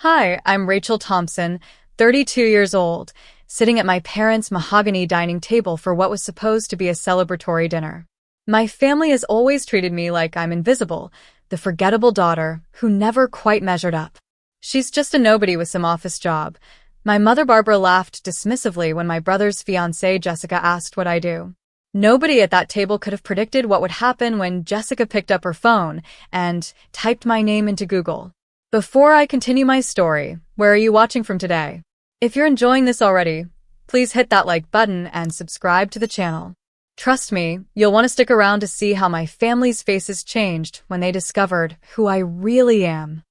Hi, I'm Rachel Thompson, 32 years old, sitting at my parents' mahogany dining table for what was supposed to be a celebratory dinner. My family has always treated me like I'm invisible, the forgettable daughter who never quite measured up. She's just a nobody with some office job. My mother Barbara laughed dismissively when my brother's fiancée Jessica asked what I do. Nobody at that table could have predicted what would happen when Jessica picked up her phone and typed my name into Google. Before I continue my story, where are you watching from today? If you're enjoying this already, please hit that like button and subscribe to the channel. Trust me, you'll want to stick around to see how my family's faces changed when they discovered who I really am.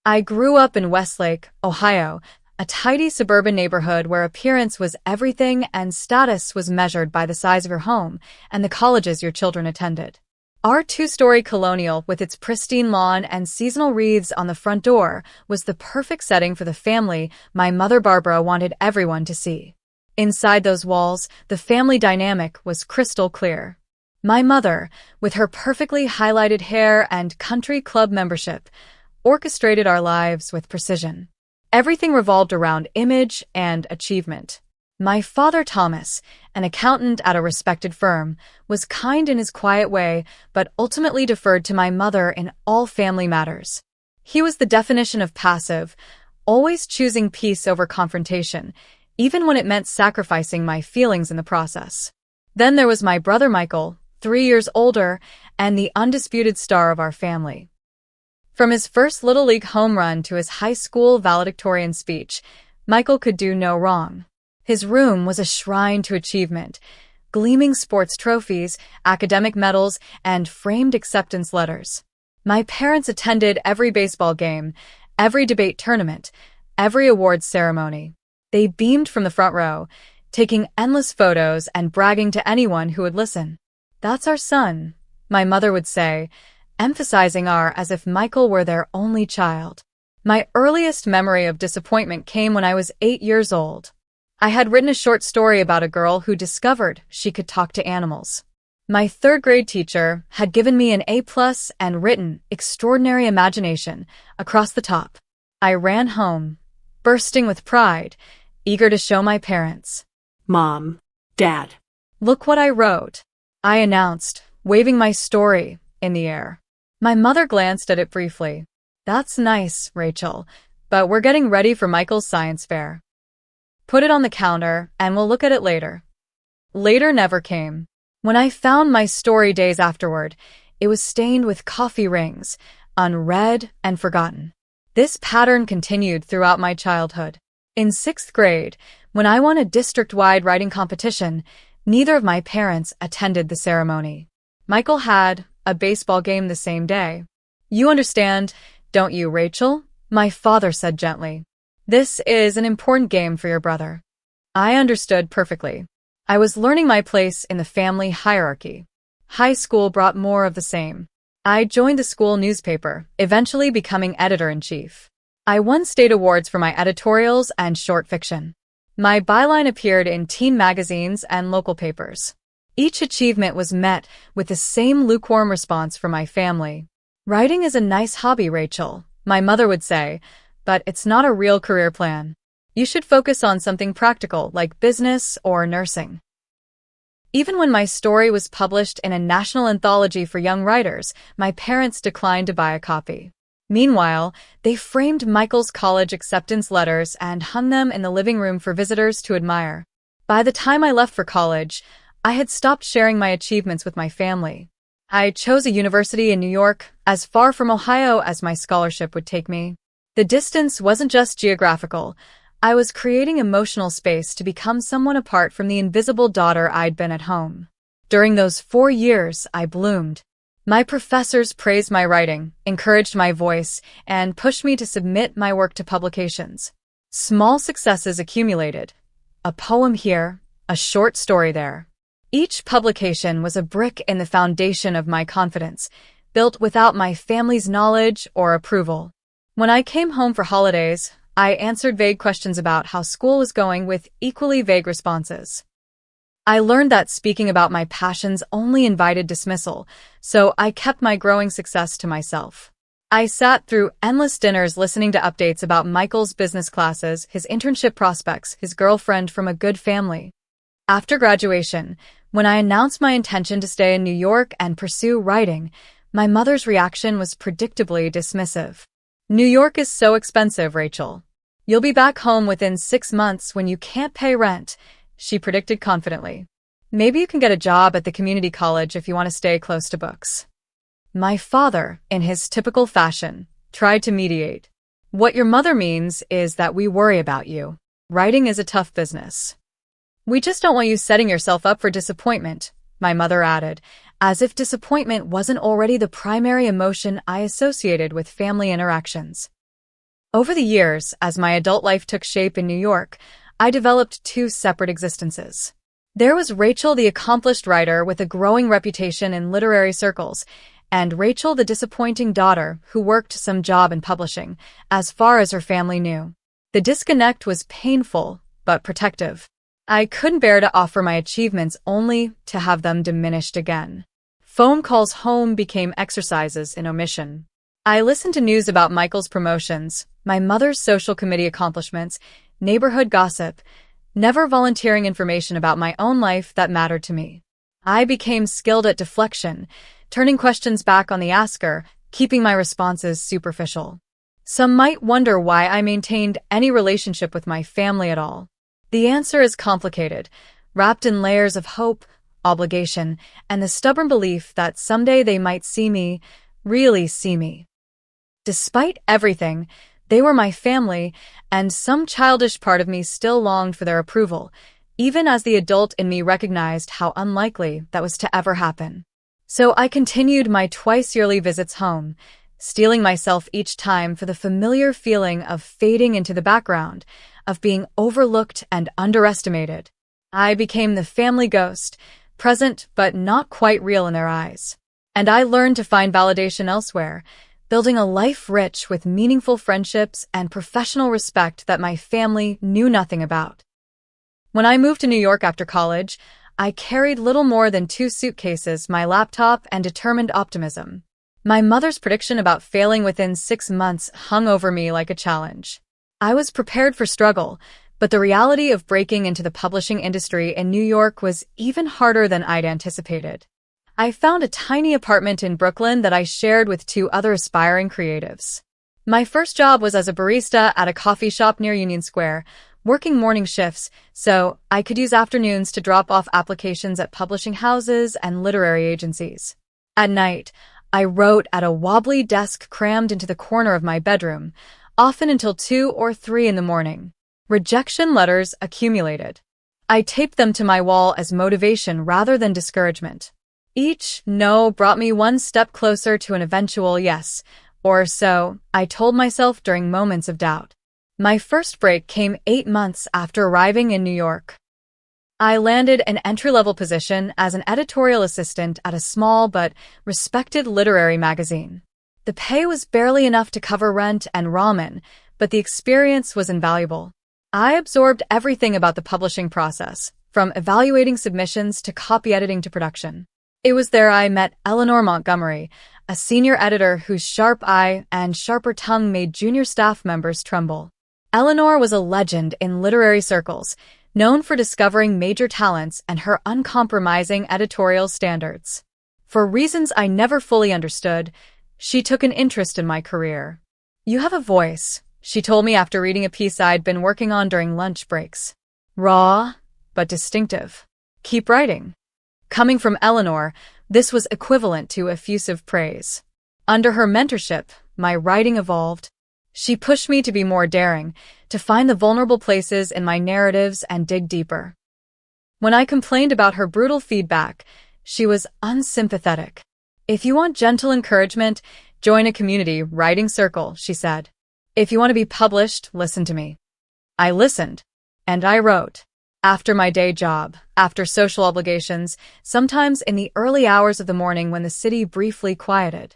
I grew up in Westlake, Ohio, a tidy suburban neighborhood where appearance was everything and status was measured by the size of your home and the colleges your children attended. Our two-story colonial, with its pristine lawn and seasonal wreaths on the front door, was the perfect setting for the family my mother Barbara wanted everyone to see. Inside those walls, the family dynamic was crystal clear. My mother, with her perfectly highlighted hair and country club membership, orchestrated our lives with precision. Everything revolved around image and achievement. My father Thomas, an accountant at a respected firm, was kind in his quiet way, but ultimately deferred to my mother in all family matters. He was the definition of passive, always choosing peace over confrontation, even when it meant sacrificing my feelings in the process. Then there was my brother Michael, 3 years older, and the undisputed star of our family. From his first Little League home run to his high school valedictorian speech, Michael could do no wrong. His room was a shrine to achievement, gleaming sports trophies, academic medals, and framed acceptance letters. My parents attended every baseball game, every debate tournament, every awards ceremony. They beamed from the front row, taking endless photos and bragging to anyone who would listen. "That's our son," my mother would say, emphasizing our as if Michael were their only child. My earliest memory of disappointment came when I was 8 years old. I had written a short story about a girl who discovered she could talk to animals. My third-grade teacher had given me an A+ and written extraordinary imagination across the top. I ran home, bursting with pride, eager to show my parents. Mom, Dad. "Look what I wrote," I announced, waving my story in the air. My mother glanced at it briefly. "That's nice, Rachel, but we're getting ready for Michael's science fair. Put it on the counter, and we'll look at it later." Later never came. When I found my story days afterward, it was stained with coffee rings, unread and forgotten. This pattern continued throughout my childhood. In 6th grade, when I won a district-wide writing competition, neither of my parents attended the ceremony. Michael had a baseball game the same day. "You understand, don't you, Rachel?" my father said gently. "This is an important game for your brother." I understood perfectly. I was learning my place in the family hierarchy. High school brought more of the same. I joined the school newspaper, eventually becoming editor-in-chief. I won state awards for my editorials and short fiction. My byline appeared in teen magazines and local papers. Each achievement was met with the same lukewarm response from my family. "Writing is a nice hobby, Rachel," my mother would say, "but it's not a real career plan. You should focus on something practical like business or nursing." Even when my story was published in a national anthology for young writers, my parents declined to buy a copy. Meanwhile, they framed Michael's college acceptance letters and hung them in the living room for visitors to admire. By the time I left for college, I had stopped sharing my achievements with my family. I chose a university in New York, as far from Ohio as my scholarship would take me. The distance wasn't just geographical. I was creating emotional space to become someone apart from the invisible daughter I'd been at home. During those 4 years, I bloomed. My professors praised my writing, encouraged my voice, and pushed me to submit my work to publications. Small successes accumulated. A poem here, a short story there. Each publication was a brick in the foundation of my confidence, built without my family's knowledge or approval. When I came home for holidays, I answered vague questions about how school was going with equally vague responses. I learned that speaking about my passions only invited dismissal, so I kept my growing success to myself. I sat through endless dinners listening to updates about Michael's business classes, his internship prospects, his girlfriend from a good family. After graduation, when I announced my intention to stay in New York and pursue writing, my mother's reaction was predictably dismissive. "New York is so expensive, Rachel. You'll be back home within 6 months when you can't pay rent," she predicted confidently. "Maybe you can get a job at the community college if you want to stay close to books." My father, in his typical fashion, tried to mediate. "What your mother means is that we worry about you. Writing is a tough business. We just don't want you setting yourself up for disappointment," my mother added, as if disappointment wasn't already the primary emotion I associated with family interactions. Over the years, as my adult life took shape in New York, I developed two separate existences. There was Rachel, the accomplished writer with a growing reputation in literary circles, and Rachel, the disappointing daughter who worked some job in publishing, as far as her family knew. The disconnect was painful, but protective. I couldn't bear to offer my achievements only to have them diminished again. Phone calls home became exercises in omission. I listened to news about Michael's promotions, my mother's social committee accomplishments, neighborhood gossip, never volunteering information about my own life that mattered to me. I became skilled at deflection, turning questions back on the asker, keeping my responses superficial. Some might wonder why I maintained any relationship with my family at all. The answer is complicated, wrapped in layers of hope, obligation, and the stubborn belief that someday they might see me, really see me. Despite everything, they were my family, and some childish part of me still longed for their approval, even as the adult in me recognized how unlikely that was to ever happen. So I continued my twice-yearly visits home, steeling myself each time for the familiar feeling of fading into the background, of being overlooked and underestimated. I became the family ghost, present but not quite real in their eyes. And I learned to find validation elsewhere, building a life rich with meaningful friendships and professional respect that my family knew nothing about. When I moved to New York after college, I carried little more than 2 suitcases, my laptop, and determined optimism. My mother's prediction about failing within 6 months hung over me like a challenge. I was prepared for struggle, but the reality of breaking into the publishing industry in New York was even harder than I'd anticipated. I found a tiny apartment in Brooklyn that I shared with 2 other aspiring creatives. My first job was as a barista at a coffee shop near Union Square, working morning shifts, so I could use afternoons to drop off applications at publishing houses and literary agencies. At night, I wrote at a wobbly desk crammed into the corner of my bedroom, often until 2 or 3 in the morning. Rejection letters accumulated. I taped them to my wall as motivation rather than discouragement. Each no brought me one step closer to an eventual yes, or so I told myself during moments of doubt. My first break came 8 months after arriving in New York. I landed an entry-level position as an editorial assistant at a small but respected literary magazine. The pay was barely enough to cover rent and ramen, but the experience was invaluable. I absorbed everything about the publishing process, from evaluating submissions to copy editing to production. It was there I met Eleanor Montgomery, a senior editor whose sharp eye and sharper tongue made junior staff members tremble. Eleanor was a legend in literary circles, known for discovering major talents and her uncompromising editorial standards. For reasons I never fully understood, she took an interest in my career. "You have a voice," she told me after reading a piece I'd been working on during lunch breaks. "Raw, but distinctive. Keep writing." Coming from Eleanor, this was equivalent to effusive praise. Under her mentorship, my writing evolved. She pushed me to be more daring, to find the vulnerable places in my narratives and dig deeper. When I complained about her brutal feedback, she was unsympathetic. "If you want gentle encouragement, join a community writing circle," she said. "If you want to be published, listen to me." I listened, and I wrote. After my day job, after social obligations, sometimes in the early hours of the morning when the city briefly quieted.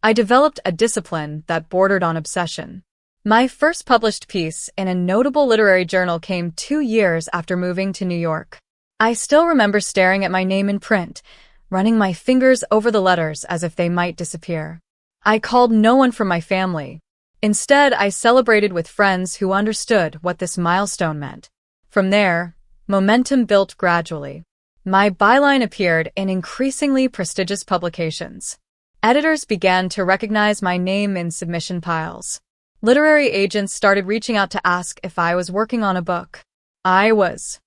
I developed a discipline that bordered on obsession. My first published piece in a notable literary journal came 2 years after moving to New York. I still remember staring at my name in print, running my fingers over the letters as if they might disappear. I called no one from my family. Instead, I celebrated with friends who understood what this milestone meant. From there, momentum built gradually. My byline appeared in increasingly prestigious publications. Editors began to recognize my name in submission piles. Literary agents started reaching out to ask if I was working on a book. I was.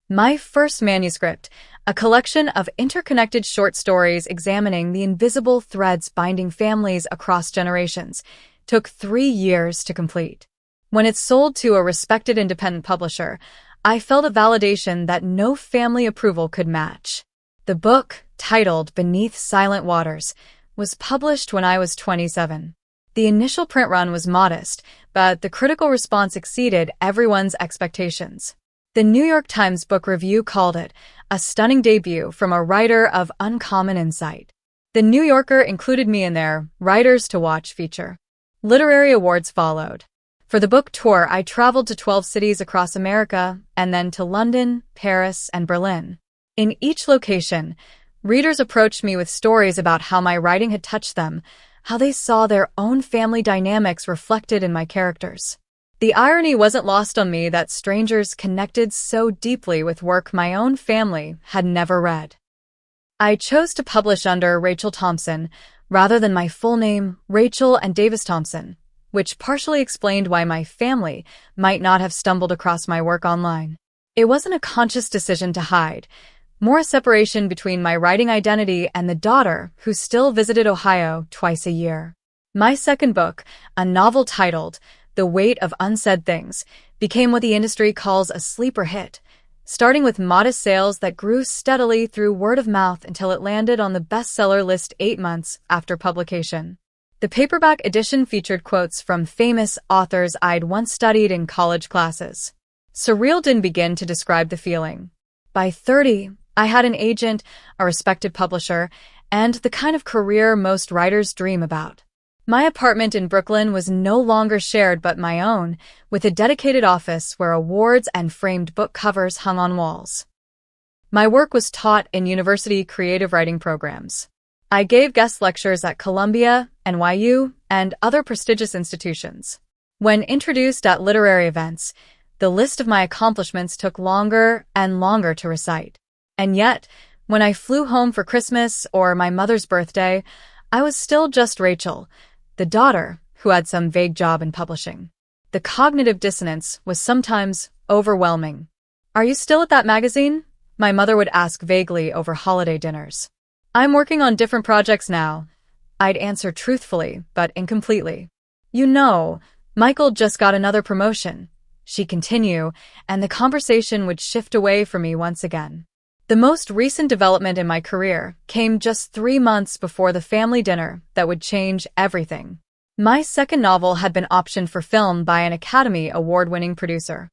My first manuscript, a collection of interconnected short stories examining the invisible threads binding families across generations, took 3 years to complete. When it sold to a respected independent publisher, I felt a validation that no family approval could match. The book, titled Beneath Silent Waters, was published when I was 27. The initial print run was modest, but the critical response exceeded everyone's expectations. The New York Times Book Review called it a stunning debut from a writer of uncommon insight. The New Yorker included me in their Writers to Watch feature. Literary awards followed. For the book tour, I traveled to 12 cities across America and then to London, Paris, and Berlin. In each location, readers approached me with stories about how my writing had touched them, how they saw their own family dynamics reflected in my characters. The irony wasn't lost on me that strangers connected so deeply with work my own family had never read. I chose to publish under Rachel Thompson rather than my full name, Rachel and Davis Thompson, which partially explained why my family might not have stumbled across my work online. It wasn't a conscious decision to hide, more a separation between my writing identity and the daughter who still visited Ohio twice a year. My second book, a novel titled The Weight of Unsaid Things, became what the industry calls a sleeper hit, starting with modest sales that grew steadily through word of mouth until it landed on the bestseller list 8 months after publication. The paperback edition featured quotes from famous authors I'd once studied in college classes. Surreal didn't begin to describe the feeling. By 30, I had an agent, a respected publisher, and the kind of career most writers dream about. My apartment in Brooklyn was no longer shared but my own, with a dedicated office where awards and framed book covers hung on walls. My work was taught in university creative writing programs. I gave guest lectures at Columbia, NYU, and other prestigious institutions. When introduced at literary events, the list of my accomplishments took longer and longer to recite. And yet, when I flew home for Christmas or my mother's birthday, I was still just Rachel, the daughter who had some vague job in publishing. The cognitive dissonance was sometimes overwhelming. "Are you still at that magazine?" my mother would ask vaguely over holiday dinners. "I'm working on different projects now," I'd answer truthfully but incompletely. "You know, Michael just got another promotion," she'd continue, and the conversation would shift away from me once again. The most recent development in my career came just 3 months before the family dinner that would change everything. My second novel had been optioned for film by an Academy Award-winning producer.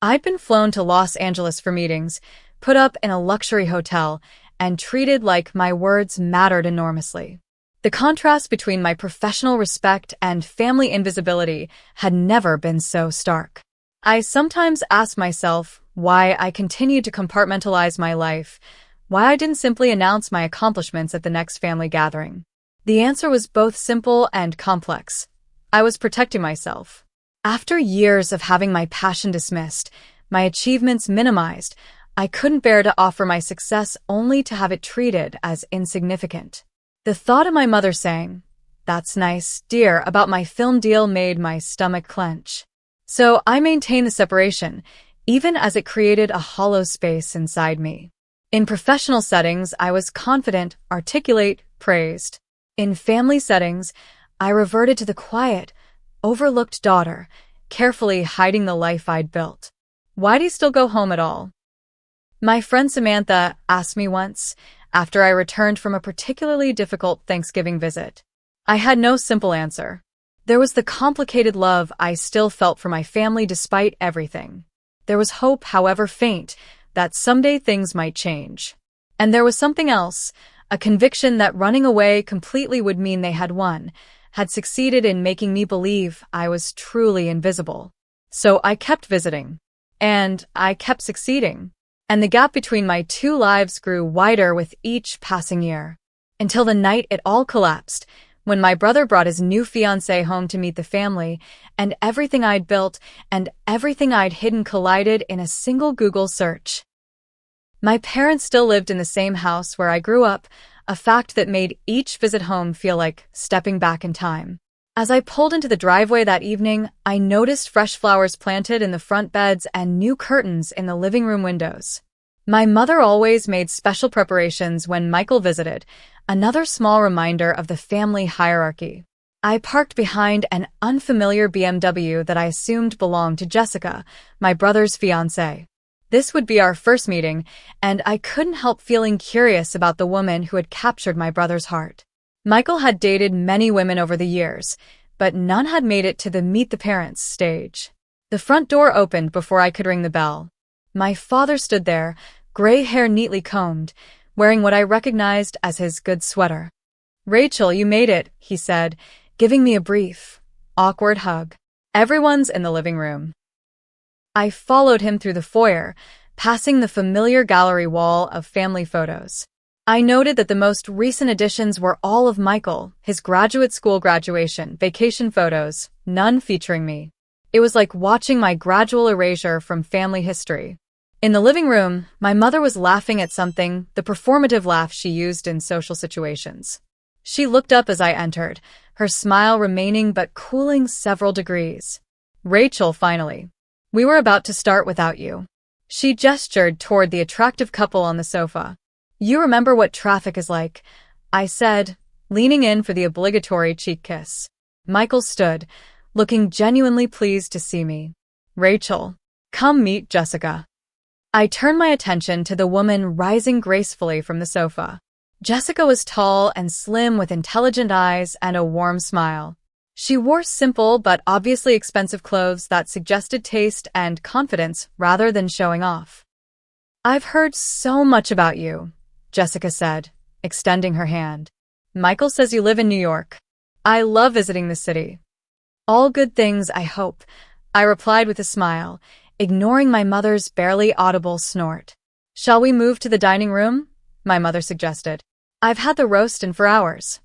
I'd been flown to Los Angeles for meetings, put up in a luxury hotel, and treated like my words mattered enormously. The contrast between my professional respect and family invisibility had never been so stark. I sometimes ask myself why I continued to compartmentalize my life, why I didn't simply announce my accomplishments at the next family gathering. The answer was both simple and complex. I was protecting myself. After years of having my passion dismissed, my achievements minimized, I couldn't bear to offer my success only to have it treated as insignificant. The thought of my mother saying, "That's nice, dear," about my film deal made my stomach clench. So I maintained the separation, even as it created a hollow space inside me. In professional settings, I was confident, articulate, praised. In family settings, I reverted to the quiet, overlooked daughter, carefully hiding the life I'd built. "Why do you still go home at all?" My friend Samantha asked me once, after I returned from a particularly difficult Thanksgiving visit. I had no simple answer. There was the complicated love I still felt for my family despite everything. There was hope, however faint, that someday things might change. And there was something else, a conviction that running away completely would mean they had won, had succeeded in making me believe I was truly invisible. So I kept visiting. And I kept succeeding. And the gap between my two lives grew wider with each passing year. Until the night it all collapsed, When my brother brought his new fiancée home to meet the family, and everything I'd built and everything I'd hidden collided in a single Google search. My parents still lived in the same house where I grew up, a fact that made each visit home feel like stepping back in time. As I pulled into the driveway that evening, I noticed fresh flowers planted in the front beds and new curtains in the living room windows. My mother always made special preparations when Michael visited, another small reminder of the family hierarchy. I parked behind an unfamiliar BMW that I assumed belonged to Jessica, my brother's fiancée. This would be our first meeting, and I couldn't help feeling curious about the woman who had captured my brother's heart. Michael had dated many women over the years, but none had made it to the meet the parents stage. The front door opened before I could ring the bell. My father stood there, gray hair neatly combed, wearing what I recognized as his good sweater. "Rachel, you made it," he said, giving me a brief, awkward hug. "Everyone's in the living room." I followed him through the foyer, passing the familiar gallery wall of family photos. I noted that the most recent additions were all of Michael, his graduate school graduation, vacation photos, none featuring me. It was like watching my gradual erasure from family history. In the living room, my mother was laughing at something, the performative laugh she used in social situations. She looked up as I entered, her smile remaining but cooling several degrees. "Rachel, finally. We were about to start without you." She gestured toward the attractive couple on the sofa. "You remember what traffic is like," I said, leaning in for the obligatory cheek kiss. Michael stood, looking genuinely pleased to see me. "Rachel, come meet Jessica." I turned my attention to the woman rising gracefully from the sofa. Jessica was tall and slim with intelligent eyes and a warm smile. She wore simple but obviously expensive clothes that suggested taste and confidence rather than showing off. "I've heard so much about you," Jessica said, extending her hand. "Michael says you live in New York. I love visiting the city." "All good things, I hope," I replied with a smile, ignoring my mother's barely audible snort. "Shall we move to the dining room?" my mother suggested. "I've had the roast in for hours."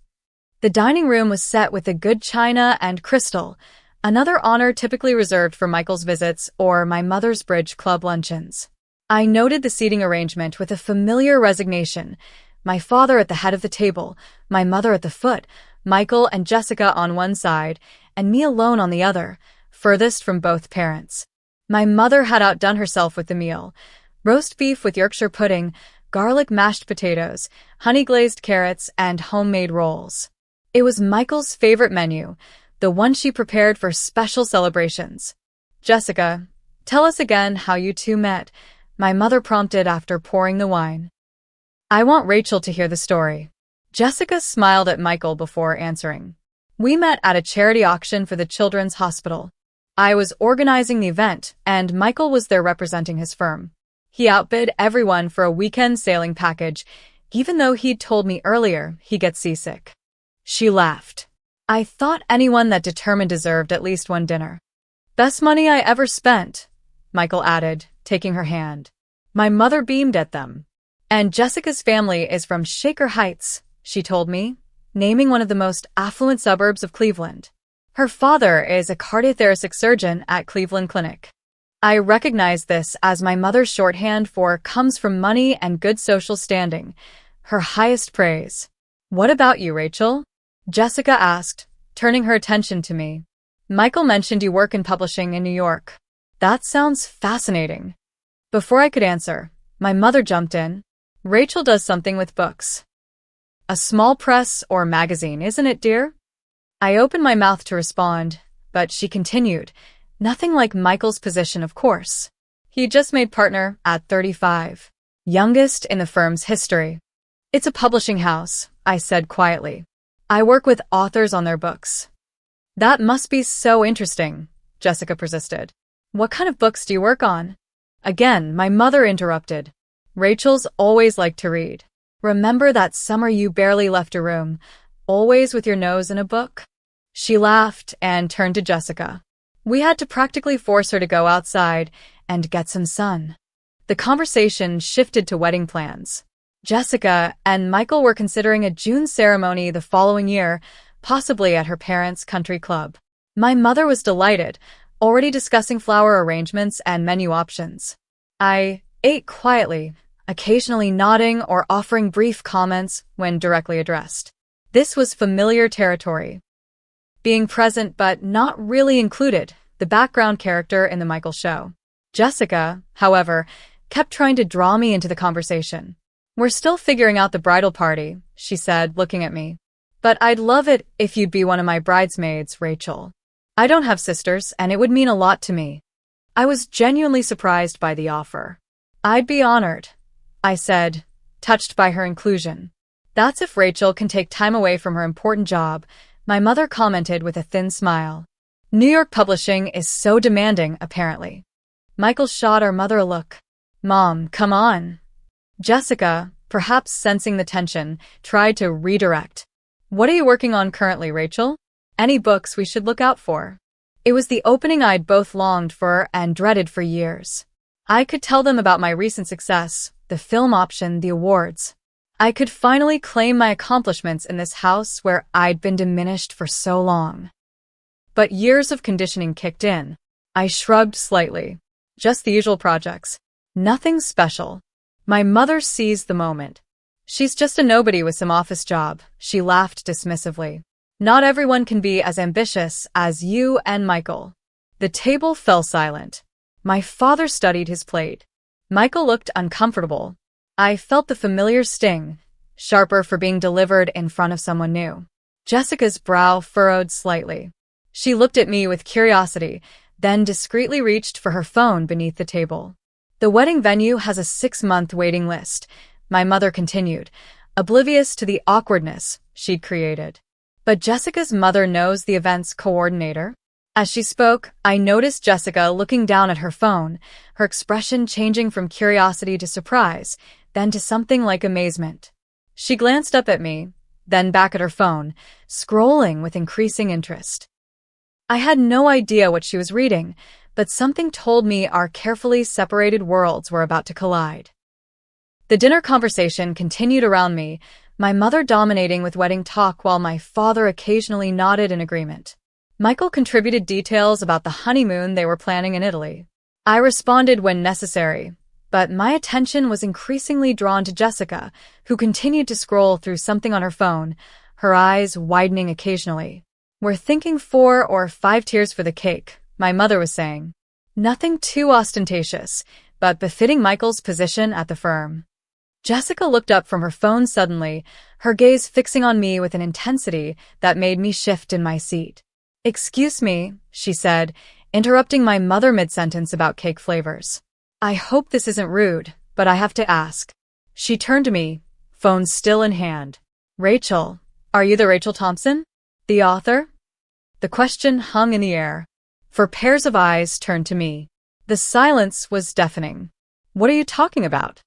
The dining room was set with the good china and crystal, another honor typically reserved for Michael's visits or my mother's bridge club luncheons. I noted the seating arrangement with a familiar resignation, my father at the head of the table, my mother at the foot, Michael and Jessica on one side, and me alone on the other, furthest from both parents. My mother had outdone herself with the meal: roast beef with Yorkshire pudding, garlic mashed potatoes, honey-glazed carrots, and homemade rolls. It was Michael's favorite menu, the one she prepared for special celebrations. "Jessica, tell us again how you two met," my mother prompted after pouring the wine. "I want Rachel to hear the story." Jessica smiled at Michael before answering. "We met at a charity auction for the Children's Hospital. I was organizing the event, and Michael was there representing his firm. He outbid everyone for a weekend sailing package, even though he'd told me earlier he'd get seasick." She laughed. "I thought anyone that determined deserved at least one dinner." "Best money I ever spent," Michael added, taking her hand. My mother beamed at them. "And Jessica's family is from Shaker Heights," she told me, naming one of the most affluent suburbs of Cleveland. "Her father is a cardiothoracic surgeon at Cleveland Clinic." I recognized this as my mother's shorthand for "comes from money and good social standing," her highest praise. "What about you, Rachel?" Jessica asked, turning her attention to me. "Michael mentioned you work in publishing in New York." "That sounds fascinating." Before I could answer, my mother jumped in. "Rachel does something with books." "A small press or magazine, isn't it, dear?" I opened my mouth to respond, but she continued, "Nothing like Michael's position, of course. He just made partner at 35. Youngest in the firm's history." "It's a publishing house," I said quietly. "I work with authors on their books." "That must be so interesting," Jessica persisted. "What kind of books do you work on?" Again, my mother interrupted. "Rachel's always liked to read. Remember that summer you barely left your room, always with your nose in a book?" She laughed and turned to Jessica. "We had to practically force her to go outside and get some sun." The conversation shifted to wedding plans. Jessica and Michael were considering a June ceremony the following year, possibly at her parents' country club. My mother was delighted, already discussing flower arrangements and menu options. I ate quietly, occasionally nodding or offering brief comments when directly addressed. This was familiar territory. Being present but not really included, the background character in the Michael show. Jessica, however, kept trying to draw me into the conversation. "We're still figuring out the bridal party," she said, looking at me. "But I'd love it if you'd be one of my bridesmaids, Rachel. I don't have sisters, and it would mean a lot to me." I was genuinely surprised by the offer. "I'd be honored," I said, touched by her inclusion. "That's if Rachel can take time away from her important job," my mother commented with a thin smile. "New York publishing is so demanding, apparently." Michael shot our mother a look. "Mom, come on." Jessica, perhaps sensing the tension, tried to redirect. "What are you working on currently, Rachel? Any books we should look out for?" It was the opening I'd both longed for and dreaded for years. I could tell them about my recent success, the film option, the awards. I could finally claim my accomplishments in this house where I'd been diminished for so long. But years of conditioning kicked in. I shrugged slightly. Just the usual projects. Nothing special. My mother seized the moment. "She's just a nobody with some office job," she laughed dismissively. "Not everyone can be as ambitious as you and Michael." The table fell silent. My father studied his plate. Michael looked uncomfortable. I felt the familiar sting, sharper for being delivered in front of someone new. Jessica's brow furrowed slightly. She looked at me with curiosity, then discreetly reached for her phone beneath the table. "The wedding venue has a 6-month waiting list," my mother continued, oblivious to the awkwardness she'd created. "But Jessica's mother knows the event's coordinator?" As she spoke, I noticed Jessica looking down at her phone, her expression changing from curiosity to surprise, then to something like amazement. She glanced up at me, then back at her phone, scrolling with increasing interest. I had no idea what she was reading, but something told me our carefully separated worlds were about to collide. The dinner conversation continued around me, my mother dominating with wedding talk while my father occasionally nodded in agreement. Michael contributed details about the honeymoon they were planning in Italy. I responded when necessary, but my attention was increasingly drawn to Jessica, who continued to scroll through something on her phone, her eyes widening occasionally. "We're thinking 4 or 5 tiers for the cake," my mother was saying. "Nothing too ostentatious, but befitting Michael's position at the firm." Jessica looked up from her phone suddenly, her gaze fixing on me with an intensity that made me shift in my seat. "Excuse me," she said, interrupting my mother mid-sentence about cake flavors. "I hope this isn't rude, but I have to ask." She turned to me, phone still in hand. "Rachel, are you the Rachel Thompson? The author?" The question hung in the air. For pairs of eyes turned to me. The silence was deafening. "What are you talking about?"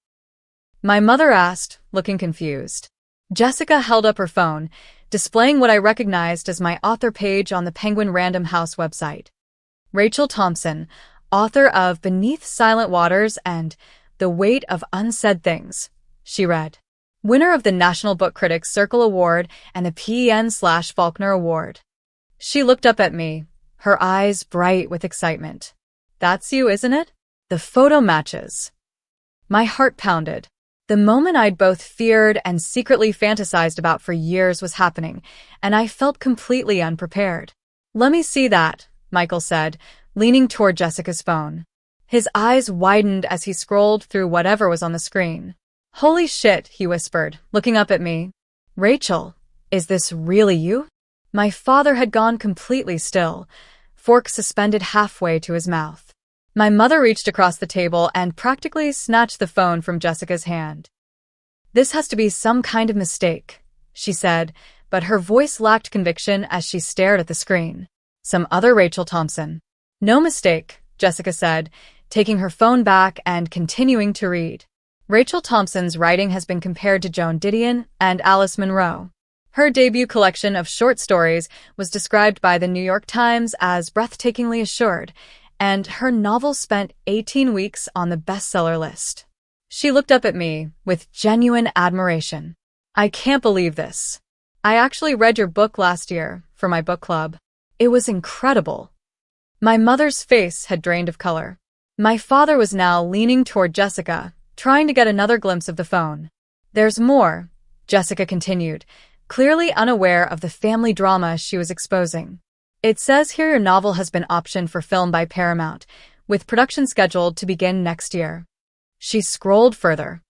my mother asked, looking confused. Jessica held up her phone, displaying what I recognized as my author page on the Penguin Random House website. "Rachel Thompson, author of Beneath Silent Waters and The Weight of Unsaid Things," she read. "Winner of the National Book Critics Circle Award and the PEN/Faulkner Award." She looked up at me, her eyes bright with excitement. "That's you, isn't it? The photo matches." My heart pounded. The moment I'd both feared and secretly fantasized about for years was happening, and I felt completely unprepared. "Let me see that," Michael said, leaning toward Jessica's phone. His eyes widened as he scrolled through whatever was on the screen. "Holy shit," he whispered, looking up at me. "Rachel, is this really you?" My father had gone completely still, fork suspended halfway to his mouth. My mother reached across the table and practically snatched the phone from Jessica's hand. "This has to be some kind of mistake," she said, but her voice lacked conviction as she stared at the screen. "Some other Rachel Thompson." "No mistake," Jessica said, taking her phone back and continuing to read. "Rachel Thompson's writing has been compared to Joan Didion and Alice Munro. Her debut collection of short stories was described by the New York Times as breathtakingly assured, and her novel spent 18 weeks on the bestseller list." She looked up at me with genuine admiration. "I can't believe this." I actually read your book last year for my book club. It was incredible. My mother's face had drained of color. My father was now leaning toward Jessica, trying to get another glimpse of the phone. There's more, Jessica continued, clearly unaware of the family drama she was exposing. It says here your novel has been optioned for film by Paramount, with production scheduled to begin next year. She scrolled further.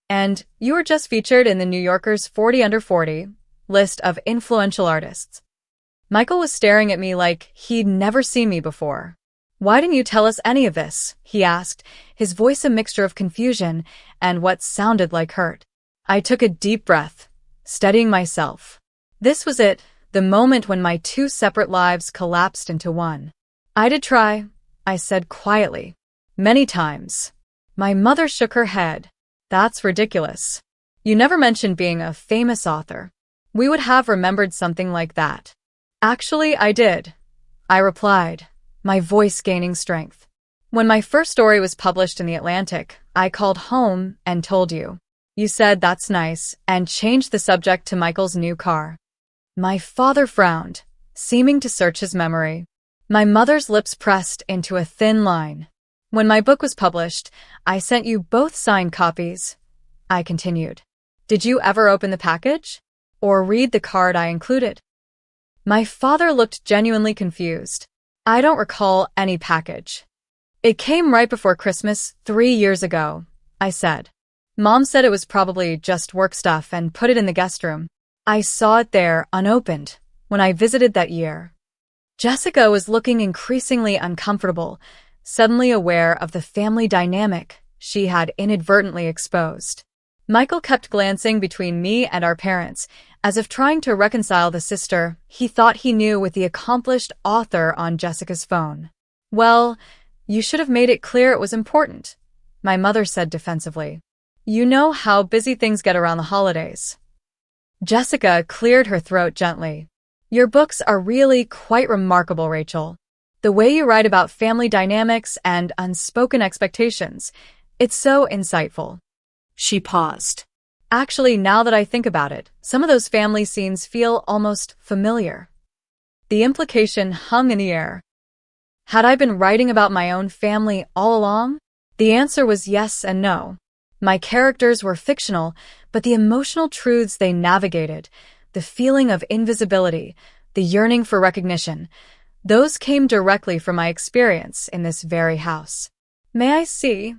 And you were just featured in the New Yorker's 40 Under 40 list of influential artists. Michael was staring at me like he'd never seen me before. Why didn't you tell us any of this? He asked, his voice a mixture of confusion and what sounded like hurt. I took a deep breath, steadying myself. This was it, the moment when my two separate lives collapsed into one. I did try, I said quietly. Many times. My mother shook her head. That's ridiculous. You never mentioned being a famous author. We would have remembered something like that. Actually, I did, I replied, my voice gaining strength. When my first story was published in The Atlantic, I called home and told you. You said that's nice and changed the subject to Michael's new car. My father frowned, seeming to search his memory. My mother's lips pressed into a thin line. When my book was published, I sent you both signed copies, I continued. Did you ever open the package? Or read the card I included? My father looked genuinely confused. I don't recall any package. It came right before Christmas 3 years ago, I said. Mom said it was probably just work stuff and put it in the guest room. I saw it there, unopened, when I visited that year. Jessica was looking increasingly uncomfortable, suddenly aware of the family dynamic she had inadvertently exposed. Michael kept glancing between me and our parents, as if trying to reconcile the sister he thought he knew with the accomplished author on Jessica's phone. Well, you should have made it clear it was important, my mother said defensively. You know how busy things get around the holidays. Jessica cleared her throat gently. Your books are really quite remarkable, Rachel. The way you write about family dynamics and unspoken expectations, it's so insightful. She paused. Actually, now that I think about it, some of those family scenes feel almost familiar. The implication hung in the air. Had I been writing about my own family all along? The answer was yes and no. My characters were fictional, but the emotional truths they navigated, the feeling of invisibility, the yearning for recognition, those came directly from my experience in this very house. May I see?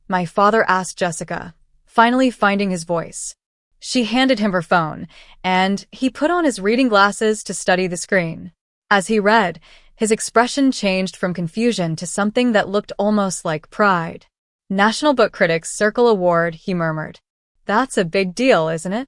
My father asked Jessica, finally finding his voice. She handed him her phone, and he put on his reading glasses to study the screen. As he read, his expression changed from confusion to something that looked almost like pride. National Book Critics Circle Award, he murmured. That's a big deal, isn't it?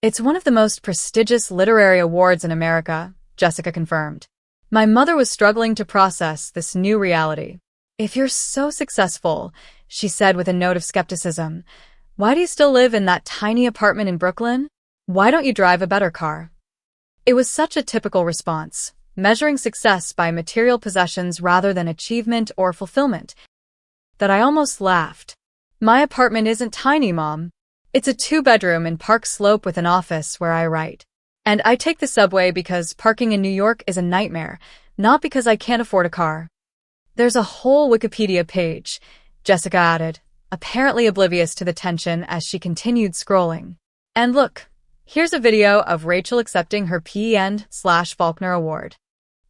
It's one of the most prestigious literary awards in America, Jessica confirmed. My mother was struggling to process this new reality. If you're so successful, she said with a note of skepticism, why do you still live in that tiny apartment in Brooklyn? Why don't you drive a better car? It was such a typical response, measuring success by material possessions rather than achievement or fulfillment, that I almost laughed. My apartment isn't tiny, Mom. It's a 2-bedroom in Park Slope with an office where I write. And I take the subway because parking in New York is a nightmare, not because I can't afford a car. There's a whole Wikipedia page, Jessica added, apparently oblivious to the tension as she continued scrolling. And look, here's a video of Rachel accepting her PEN/Faulkner Award.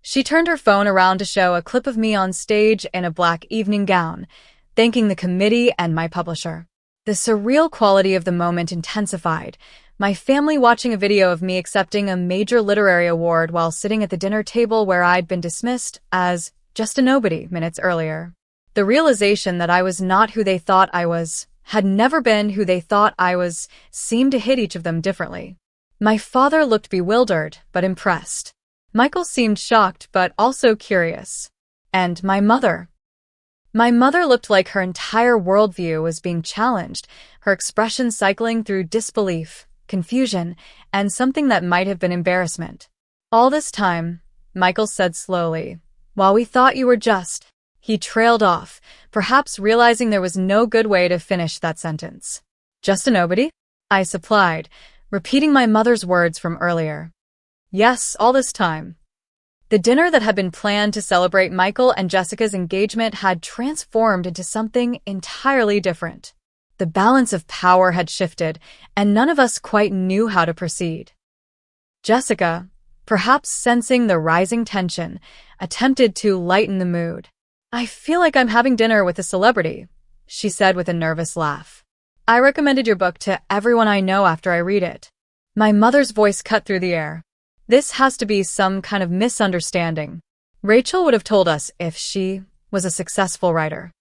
She turned her phone around to show a clip of me on stage in a black evening gown, thanking the committee and my publisher. The surreal quality of the moment intensified, my family watching a video of me accepting a major literary award while sitting at the dinner table where I'd been dismissed as just a nobody minutes earlier. The realization that I was not who they thought I was, had never been who they thought I was, seemed to hit each of them differently. My father looked bewildered, but impressed. Michael seemed shocked, but also curious. And my mother. My mother looked like her entire worldview was being challenged, her expression cycling through disbelief, confusion, and something that might have been embarrassment. All this time, Michael said slowly, while we thought you were just... He trailed off, perhaps realizing there was no good way to finish that sentence. Just a nobody? I supplied, repeating my mother's words from earlier. Yes, all this time. The dinner that had been planned to celebrate Michael and Jessica's engagement had transformed into something entirely different. The balance of power had shifted, and none of us quite knew how to proceed. Jessica, perhaps sensing the rising tension, attempted to lighten the mood. "I feel like I'm having dinner with a celebrity," she said with a nervous laugh. "I recommended your book to everyone I know after I read it." My mother's voice cut through the air. "This has to be some kind of misunderstanding. Rachel would have told us if she was a successful writer."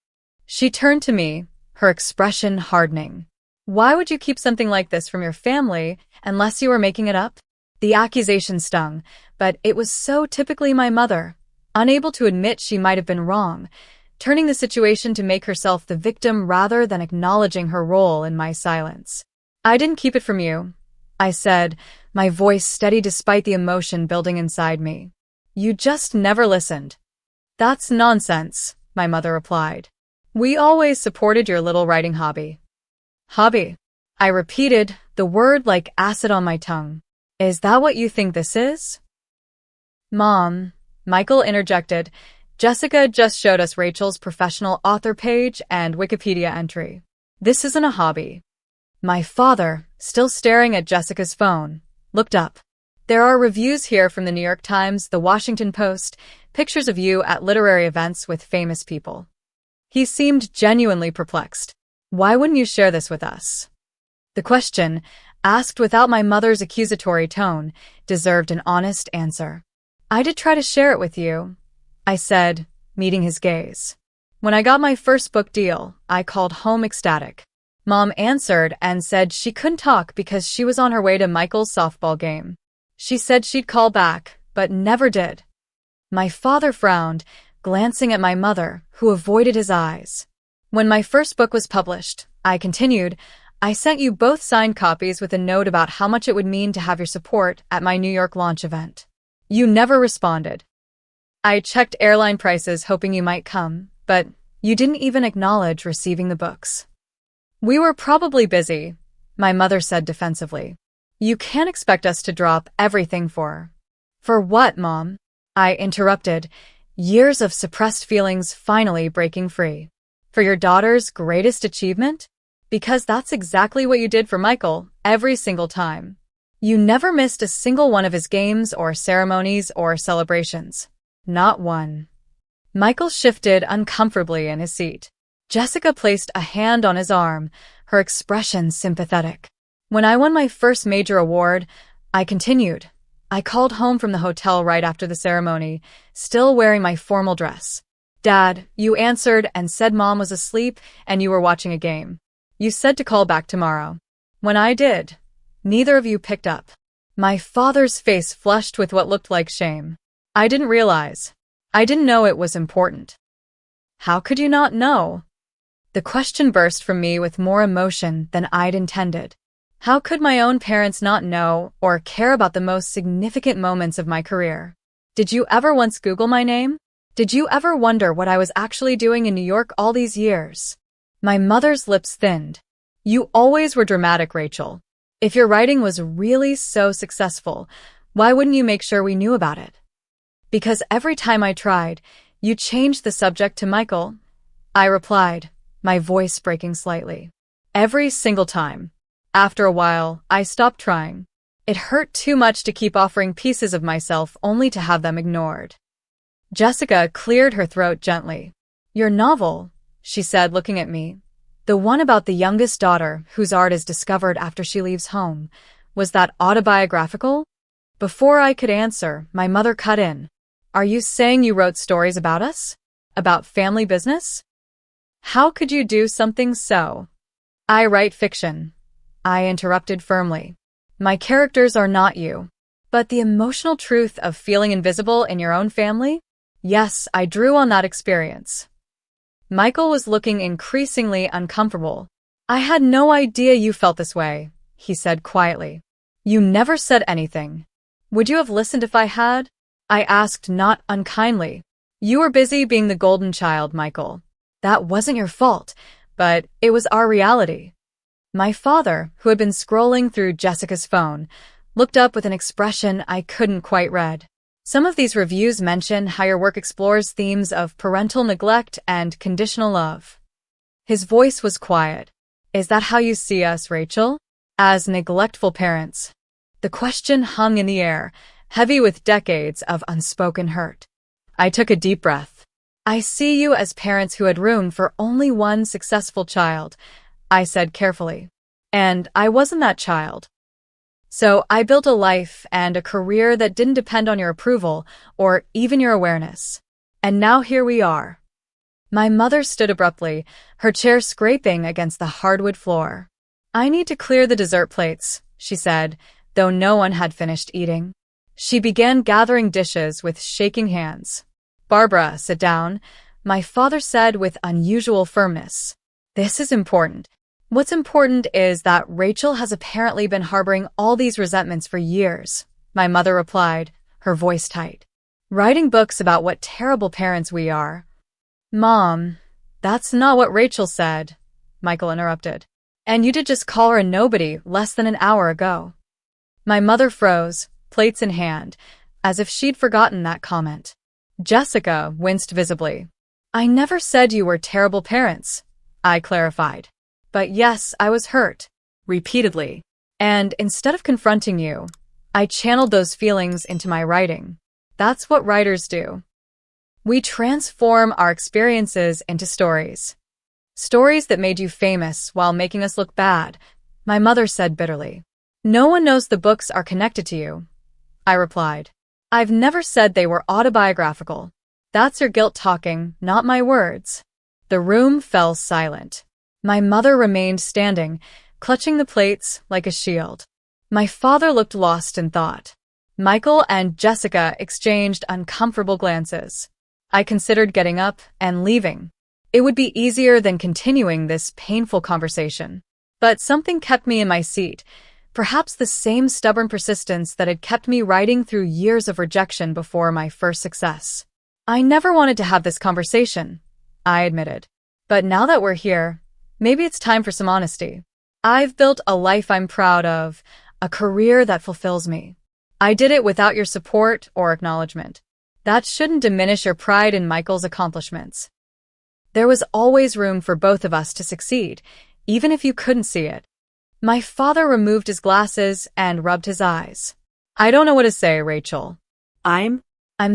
She turned to me, her expression hardening. "Why would you keep something like this from your family unless you were making it up?" The accusation stung, but it was so typically my mother, unable to admit she might have been wrong, turning the situation to make herself the victim rather than acknowledging her role in my silence. "I didn't keep it from you," I said, my voice steady despite the emotion building inside me. "You just never listened." "That's nonsense," my mother replied. "We always supported your little writing hobby." "Hobby?" I repeated, the word like acid on my tongue. "Is that what you think this is?" "Mom," Michael interjected, "Jessica just showed us Rachel's professional author page and Wikipedia entry. This isn't a hobby." My father, still staring at Jessica's phone, looked up. "There are reviews here from the New York Times, the Washington Post, pictures of you at literary events with famous people." He seemed genuinely perplexed. "Why wouldn't you share this with us?" The question, asked without my mother's accusatory tone, deserved an honest answer. "I did try to share it with you," I said, meeting his gaze. "When I got my first book deal, I called home ecstatic. Mom answered and said she couldn't talk because she was on her way to Michael's softball game. She said she'd call back, but never did." My father frowned, glancing at my mother, who avoided his eyes. "When my first book was published," I continued, "I sent you both signed copies with a note about how much it would mean to have your support at my New York launch event. You never responded. I checked airline prices hoping you might come, but you didn't even acknowledge receiving the books." "We were probably busy," my mother said defensively. "You can't expect us to drop everything for her." "For what, Mom?" I interrupted, years of suppressed feelings finally breaking free. "For your daughter's greatest achievement? Because that's exactly what you did for Michael every single time. You never missed a single one of his games or ceremonies or celebrations. Not one." Michael shifted uncomfortably in his seat. Jessica placed a hand on his arm, her expression sympathetic. "When I won my first major award," I continued, "I called home from the hotel right after the ceremony, still wearing my formal dress. Dad, you answered and said Mom was asleep and you were watching a game. You said to call back tomorrow. When I did, neither of you picked up." My father's face flushed with what looked like shame. "I didn't realize. I didn't know it was important." "How could you not know?" The question burst from me with more emotion than I'd intended. How could my own parents not know or care about the most significant moments of my career? Did you ever once Google my name? Did you ever wonder what I was actually doing in New York all these years? My mother's lips thinned. "You always were dramatic, Rachel. If your writing was really so successful, why wouldn't you make sure we knew about it?" "Because every time I tried, you changed the subject to Michael," I replied, my voice breaking slightly. "Every single time. After a while, I stopped trying. It hurt too much to keep offering pieces of myself only to have them ignored." Jessica cleared her throat gently. "Your novel," she said, looking at me, "the one about the youngest daughter whose art is discovered after she leaves home, was that autobiographical?" Before I could answer, my mother cut in. "Are you saying you wrote stories about us? About family business? How could you do something so?" "I write fiction," I interrupted firmly. "My characters are not you." "But the emotional truth of feeling invisible in your own family? Yes, I drew on that experience." Michael was looking increasingly uncomfortable. "I had no idea you felt this way," he said quietly. "You never said anything. Would you have listened if I had?" I asked, not unkindly. "You were busy being the golden child, Michael. That wasn't your fault, but it was our reality." My father, who had been scrolling through Jessica's phone, looked up with an expression I couldn't quite read. Some of these reviews mention how your work explores themes of parental neglect and conditional love. His voice was quiet. Is that how you see us, Rachel? As neglectful parents? The question hung in the air, heavy with decades of unspoken hurt. I took a deep breath. I see you as parents who had room for only one successful child, I said carefully. And I wasn't that child. So I built a life and a career that didn't depend on your approval or even your awareness. And now here we are. My mother stood abruptly, her chair scraping against the hardwood floor. I need to clear the dessert plates, she said, though no one had finished eating. She began gathering dishes with shaking hands. Barbara, sit down, my father said with unusual firmness. This is important. What's important is that Rachel has apparently been harboring all these resentments for years, my mother replied, her voice tight. Writing books about what terrible parents we are. Mom, that's not what Rachel said, Michael interrupted. And you did just call her a nobody less than an hour ago. My mother froze, plates in hand, as if she'd forgotten that comment. Jessica winced visibly. I never said you were terrible parents, I clarified. But yes, I was hurt, repeatedly. And instead of confronting you, I channeled those feelings into my writing. That's what writers do. We transform our experiences into stories. Stories that made you famous while making us look bad, my mother said bitterly. No one knows the books are connected to you, I replied. I've never said they were autobiographical. That's your guilt talking, not my words. The room fell silent. My mother remained standing, clutching the plates like a shield. My father looked lost in thought. Michael and Jessica exchanged uncomfortable glances. I considered getting up and leaving. It would be easier than continuing this painful conversation. But something kept me in my seat, perhaps the same stubborn persistence that had kept me writing through years of rejection before my first success. I never wanted to have this conversation, I admitted. But now that we're here, maybe it's time for some honesty. I've built a life I'm proud of, a career that fulfills me. I did it without your support or acknowledgement. That shouldn't diminish your pride in Michael's accomplishments. There was always room for both of us to succeed, even if you couldn't see it. My father removed his glasses and rubbed his eyes. I don't know what to say, Rachel. I'm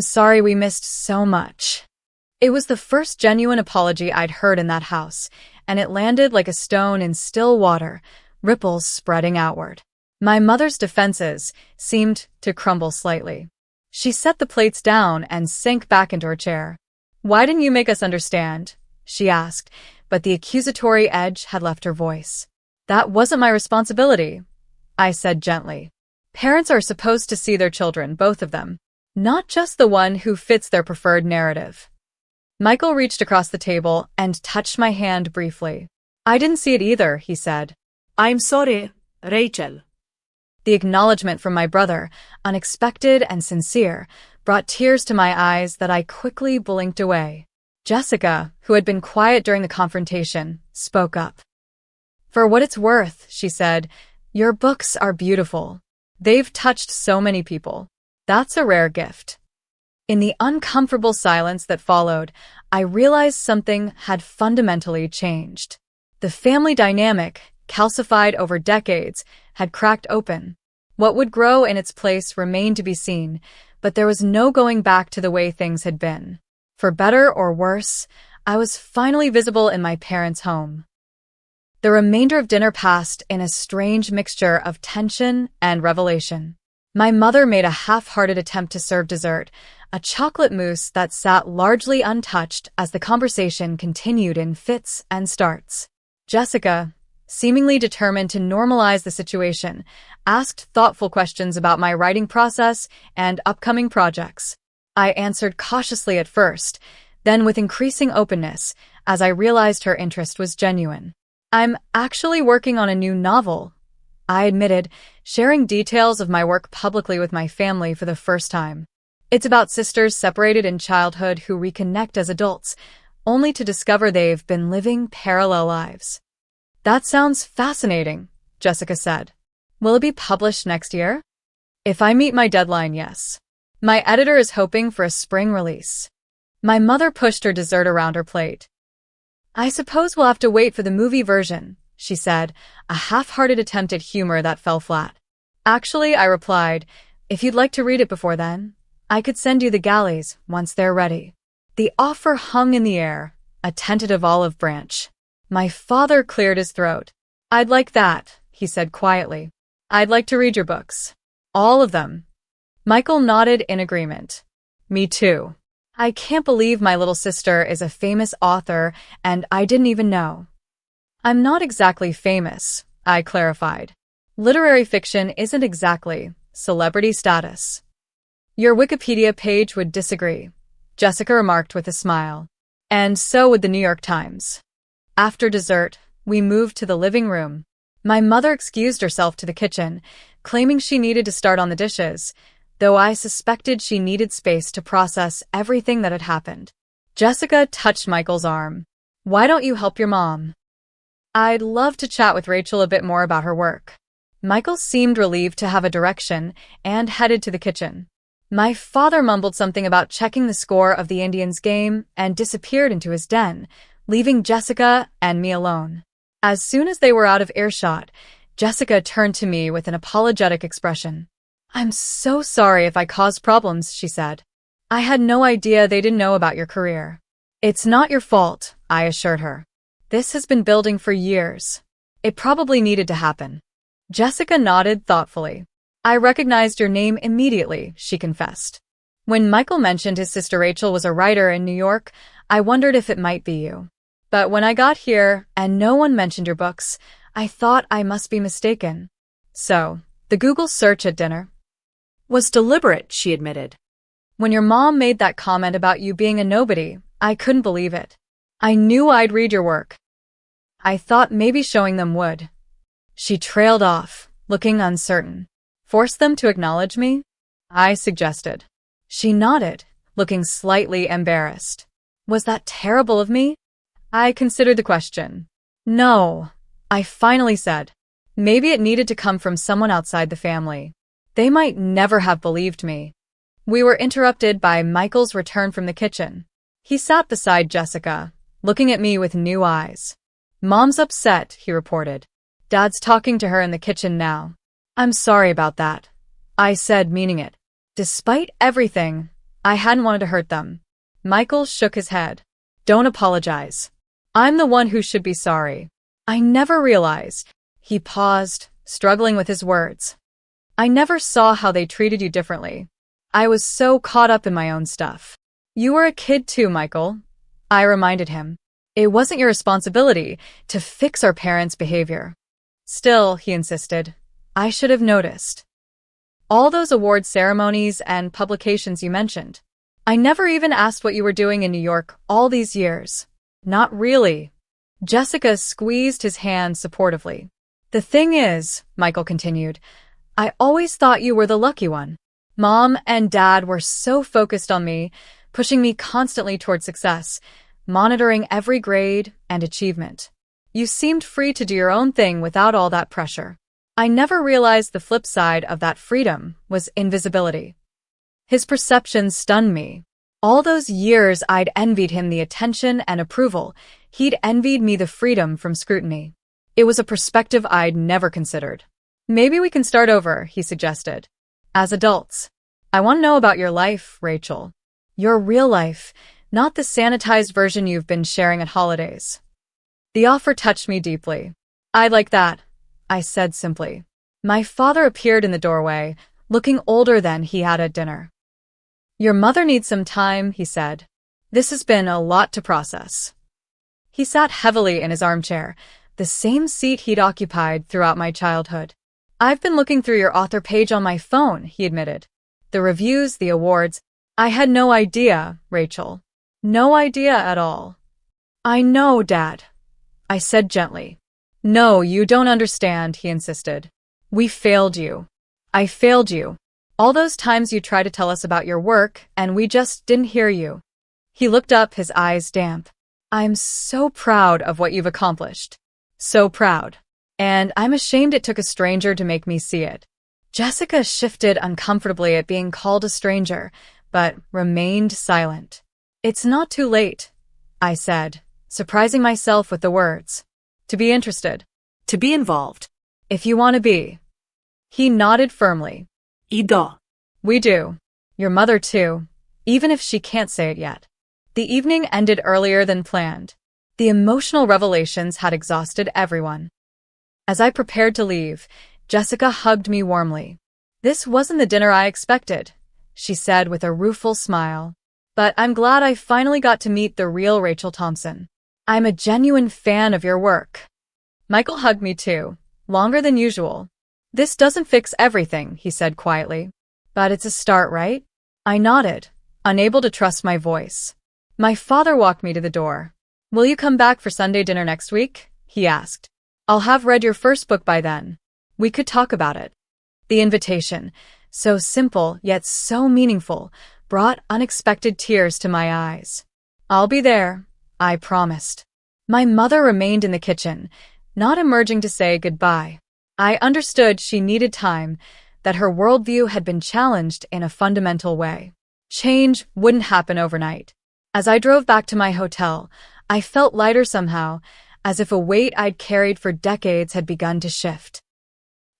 sorry we missed so much. It was the first genuine apology I'd heard in that house, and it landed like a stone in still water, ripples spreading outward. My mother's defenses seemed to crumble slightly. She set the plates down and sank back into her chair. Why didn't you make us understand? She asked, but the accusatory edge had left her voice. That wasn't my responsibility, I said gently. Parents are supposed to see their children, both of them, not just the one who fits their preferred narrative. Michael reached across the table and touched my hand briefly. I didn't see it either, he said. I'm sorry, Rachel. The acknowledgement from my brother, unexpected and sincere, brought tears to my eyes that I quickly blinked away. Jessica, who had been quiet during the confrontation, spoke up. For what it's worth, she said, your books are beautiful. They've touched so many people. That's a rare gift. In the uncomfortable silence that followed, I realized something had fundamentally changed. The family dynamic, calcified over decades, had cracked open. What would grow in its place remained to be seen, but there was no going back to the way things had been. For better or worse, I was finally visible in my parents' home. The remainder of dinner passed in a strange mixture of tension and revelation. My mother made a half-hearted attempt to serve dessert, a chocolate mousse that sat largely untouched as the conversation continued in fits and starts. Jessica, seemingly determined to normalize the situation, asked thoughtful questions about my writing process and upcoming projects. I answered cautiously at first, then with increasing openness, as I realized her interest was genuine. I'm actually working on a new novel, I admitted, sharing details of my work publicly with my family for the first time. It's about sisters separated in childhood who reconnect as adults, only to discover they've been living parallel lives. That sounds fascinating, Jessica said. Will it be published next year? If I meet my deadline, yes. My editor is hoping for a spring release. My mother pushed her dessert around her plate. I suppose we'll have to wait for the movie version, she said, a half-hearted attempt at humor that fell flat. Actually, I replied, if you'd like to read it before then, I could send you the galleys once they're ready. The offer hung in the air, a tentative olive branch. My father cleared his throat. I'd like that, he said quietly. I'd like to read your books. All of them. Michael nodded in agreement. Me too. I can't believe my little sister is a famous author and I didn't even know. I'm not exactly famous, I clarified. Literary fiction isn't exactly celebrity status. Your Wikipedia page would disagree, Jessica remarked with a smile. And so would the New York Times. After dessert, we moved to the living room. My mother excused herself to the kitchen, claiming she needed to start on the dishes, though I suspected she needed space to process everything that had happened. Jessica touched Michael's arm. Why don't you help your mom? I'd love to chat with Rachel a bit more about her work. Michael seemed relieved to have a direction and headed to the kitchen. My father mumbled something about checking the score of the Indians' game and disappeared into his den, leaving Jessica and me alone. As soon as they were out of earshot, Jessica turned to me with an apologetic expression. I'm so sorry if I caused problems, she said. I had no idea they didn't know about your career. It's not your fault, I assured her. This has been building for years. It probably needed to happen. Jessica nodded thoughtfully. I recognized your name immediately, she confessed. When Michael mentioned his sister Rachel was a writer in New York, I wondered if it might be you. But when I got here and no one mentioned your books, I thought I must be mistaken. So, the Google search at dinner Was deliberate, she admitted. When your mom made that comment about you being a nobody, I couldn't believe it. I knew I'd read your work. I thought maybe showing them would. She trailed off, looking uncertain. Force them to acknowledge me? I suggested. She nodded, looking slightly embarrassed. Was that terrible of me? I considered the question. No, I finally said. Maybe it needed to come from someone outside the family. They might never have believed me. We were interrupted by Michael's return from the kitchen. He sat beside Jessica, looking at me with new eyes. Mom's upset, he reported. Dad's talking to her in the kitchen now. I'm sorry about that, I said, meaning it. Despite everything, I hadn't wanted to hurt them. Michael shook his head. Don't apologize. I'm the one who should be sorry. I never realized. He paused, struggling with his words. I never saw how they treated you differently. I was so caught up in my own stuff. You were a kid too, Michael, I reminded him. It wasn't your responsibility to fix our parents' behavior. Still, he insisted, I should have noticed. All those award ceremonies and publications you mentioned. I never even asked what you were doing in New York all these years. Not really. Jessica squeezed his hand supportively. The thing is, Michael continued, I always thought you were the lucky one. Mom and Dad were so focused on me, pushing me constantly toward success, monitoring every grade and achievement. You seemed free to do your own thing without all that pressure. I never realized the flip side of that freedom was invisibility. His perception stunned me. All those years I'd envied him the attention and approval, he'd envied me the freedom from scrutiny. It was a perspective I'd never considered. Maybe we can start over, he suggested. As adults. I want to know about your life, Rachel. Your real life, not the sanitized version you've been sharing at holidays. The offer touched me deeply. I'd like that, I said simply. My father appeared in the doorway, looking older than he had at dinner. Your mother needs some time, he said. This has been a lot to process. He sat heavily in his armchair, the same seat he'd occupied throughout my childhood. I've been looking through your author page on my phone, he admitted. The reviews, the awards. I had no idea, Rachel. No idea at all. I know, Dad, I said gently. No, you don't understand, he insisted. We failed you. I failed you. All those times you tried to tell us about your work, and we just didn't hear you. He looked up, his eyes damp. I'm so proud of what you've accomplished. So proud. And I'm ashamed it took a stranger to make me see it. Jessica shifted uncomfortably at being called a stranger, but remained silent. It's not too late, I said, surprising myself with the words. To be interested. To be involved. If you want to be. He nodded firmly. Ido. We do. Your mother too, even if she can't say it yet. The evening ended earlier than planned. The emotional revelations had exhausted everyone. As I prepared to leave, Jessica hugged me warmly. This wasn't the dinner I expected, she said with a rueful smile. But I'm glad I finally got to meet the real Rachel Thompson. I'm a genuine fan of your work. Michael hugged me too, longer than usual. This doesn't fix everything, he said quietly. But it's a start, right? I nodded, unable to trust my voice. My father walked me to the door. Will you come back for Sunday dinner next week? He asked. I'll have read your first book by then. We could talk about it. The invitation, so simple yet so meaningful, brought unexpected tears to my eyes. I'll be there, I promised. My mother remained in the kitchen, not emerging to say goodbye. I understood she needed time, that her worldview had been challenged in a fundamental way. Change wouldn't happen overnight. As I drove back to my hotel, I felt lighter somehow, as if a weight I'd carried for decades had begun to shift.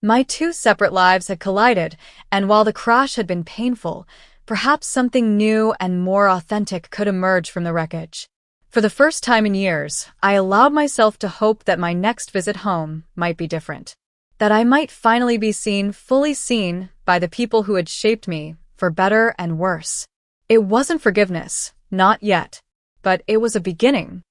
My two separate lives had collided, and while the crash had been painful, perhaps something new and more authentic could emerge from the wreckage. For the first time in years, I allowed myself to hope that my next visit home might be different. That I might finally be seen, fully seen, by the people who had shaped me, for better and worse. It wasn't forgiveness, not yet, but it was a beginning.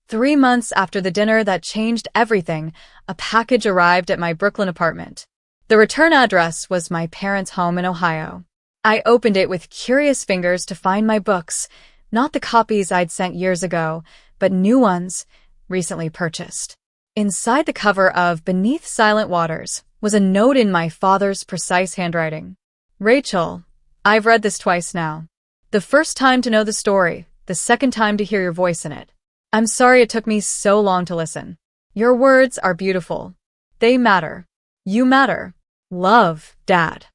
3 months after the dinner that changed everything, a package arrived at my Brooklyn apartment. The return address was my parents' home in Ohio. I opened it with curious fingers to find my books, not the copies I'd sent years ago, but new ones, recently purchased. Inside the cover of Beneath Silent Waters was a note in my father's precise handwriting. Rachel, I've read this twice now. The first time to know the story, the second time to hear your voice in it. I'm sorry it took me so long to listen. Your words are beautiful. They matter. You matter. Love, Dad.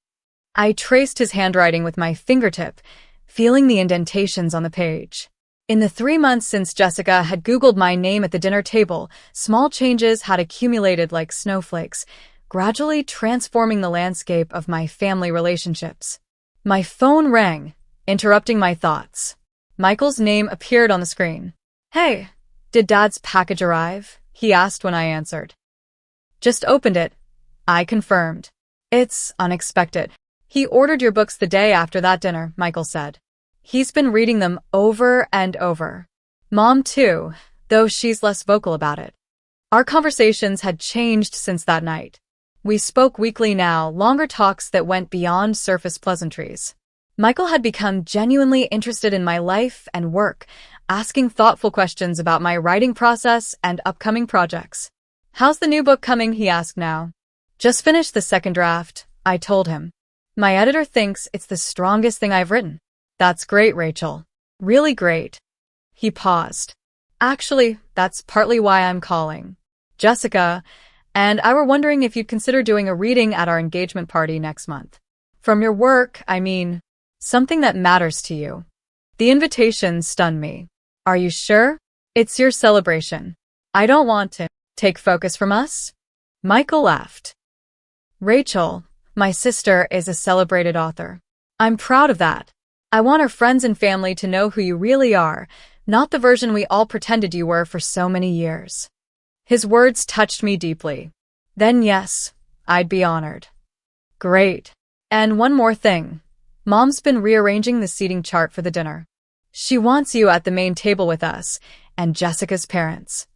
I traced his handwriting with my fingertip, feeling the indentations on the page. In the 3 months since Jessica had Googled my name at the dinner table, small changes had accumulated like snowflakes, gradually transforming the landscape of my family relationships. My phone rang, interrupting my thoughts. Michael's name appeared on the screen. Hey, did Dad's package arrive? He asked when I answered. Just opened it, I confirmed. It's unexpected. He ordered your books the day after that dinner, Michael said. He's been reading them over and over. Mom too, though she's less vocal about it. Our conversations had changed since that night. We spoke weekly now, longer talks that went beyond surface pleasantries. Michael had become genuinely interested in my life and work, asking thoughtful questions about my writing process and upcoming projects. How's the new book coming, he asked now. Just finished the second draft, I told him. My editor thinks it's the strongest thing I've written. That's great, Rachel. Really great. He paused. Actually, that's partly why I'm calling. Jessica and I were wondering if you'd consider doing a reading at our engagement party next month. From your work, I mean, something that matters to you. The invitation stunned me. Are you sure? It's your celebration. I don't want to take focus from us. Michael laughed. Rachel, my sister, is a celebrated author. I'm proud of that. I want our friends and family to know who you really are, not the version we all pretended you were for so many years. His words touched me deeply. Then yes, I'd be honored. Great. And one more thing. Mom's been rearranging the seating chart for the dinner. She wants you at the main table with us and Jessica's parents.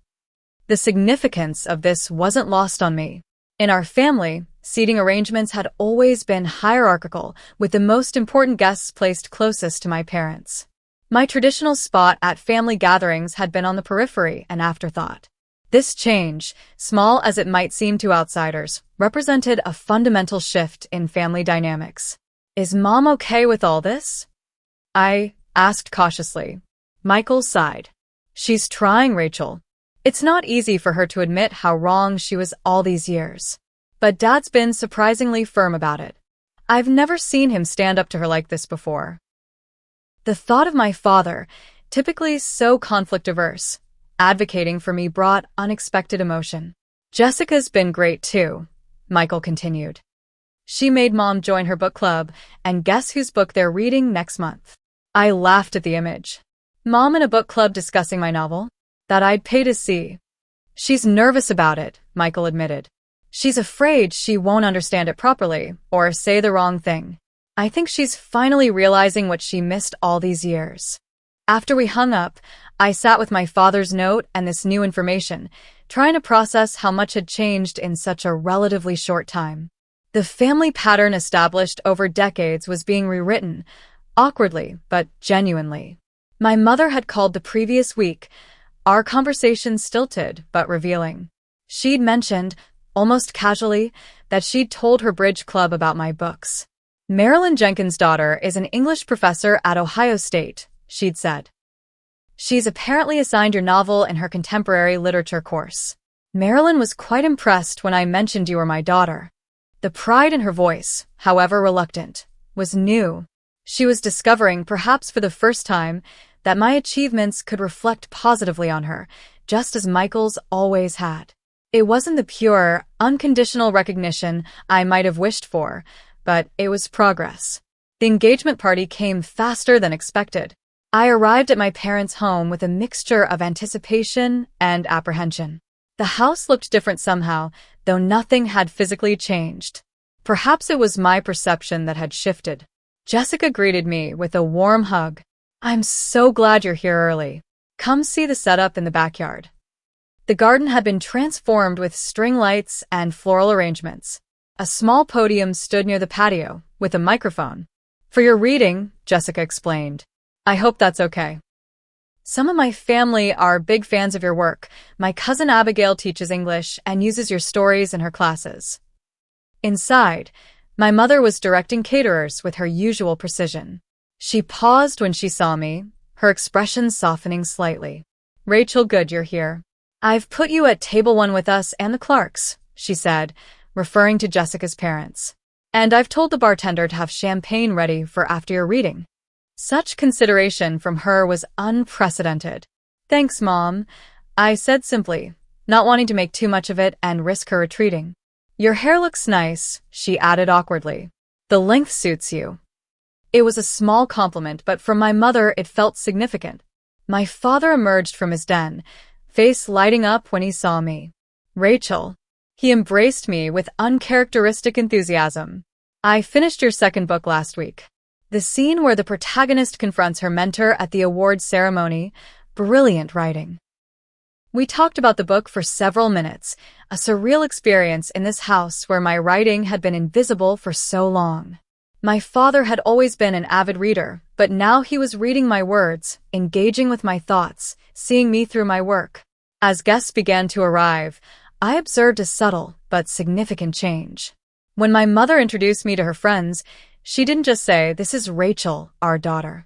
The significance of this wasn't lost on me. In our family, seating arrangements had always been hierarchical, with the most important guests placed closest to my parents. My traditional spot at family gatherings had been on the periphery, an afterthought. This change, small as it might seem to outsiders, represented a fundamental shift in family dynamics. Is Mom okay with all this? I asked cautiously. Michael sighed. She's trying, Rachel. It's not easy for her to admit how wrong she was all these years. But Dad's been surprisingly firm about it. I've never seen him stand up to her like this before. The thought of my father, typically so conflict-averse, advocating for me brought unexpected emotion. Jessica's been great too, Michael continued. She made Mom join her book club, and guess whose book they're reading next month? I laughed at the image. Mom in a book club discussing my novel? That I'd pay to see. She's nervous about it, Michael admitted. She's afraid she won't understand it properly, or say the wrong thing. I think she's finally realizing what she missed all these years. After we hung up, I sat with my father's note and this new information, trying to process how much had changed in such a relatively short time. The family pattern established over decades was being rewritten, awkwardly but genuinely. My mother had called the previous week, our conversation stilted but revealing. She'd mentioned, almost casually, that she'd told her bridge club about my books. Marilyn Jenkins' daughter is an English professor at Ohio State, she'd said. She's apparently assigned your novel in her contemporary literature course. Marilyn was quite impressed when I mentioned you were my daughter. The pride in her voice, however reluctant, was new. She was discovering, perhaps for the first time, that my achievements could reflect positively on her, just as Michael's always had. It wasn't the pure, unconditional recognition I might have wished for, but it was progress. The engagement party came faster than expected. I arrived at my parents' home with a mixture of anticipation and apprehension. The house looked different somehow, though nothing had physically changed. Perhaps it was my perception that had shifted. Jessica greeted me with a warm hug. I'm so glad you're here early. Come see the setup in the backyard. The garden had been transformed with string lights and floral arrangements. A small podium stood near the patio, with a microphone. For your reading, Jessica explained. I hope that's okay. Some of my family are big fans of your work. My cousin Abigail teaches English and uses your stories in her classes. Inside, my mother was directing caterers with her usual precision. She paused when she saw me, her expression softening slightly. Rachel, good you're here. I've put you at table 1 with us and the Clarks, she said, referring to Jessica's parents. And I've told the bartender to have champagne ready for after your reading. Such consideration from her was unprecedented. Thanks, Mom, I said simply, not wanting to make too much of it and risk her retreating. Your hair looks nice, she added awkwardly. The length suits you. It was a small compliment, but from my mother it felt significant. My father emerged from his den, face lighting up when he saw me. Rachel. He embraced me with uncharacteristic enthusiasm. I finished your second book last week. The scene where the protagonist confronts her mentor at the awards ceremony, brilliant writing. We talked about the book for several minutes, a surreal experience in this house where my writing had been invisible for so long. My father had always been an avid reader, but now he was reading my words, engaging with my thoughts, seeing me through my work. As guests began to arrive, I observed a subtle but significant change. When my mother introduced me to her friends, she didn't just say, "This is Rachel, our daughter."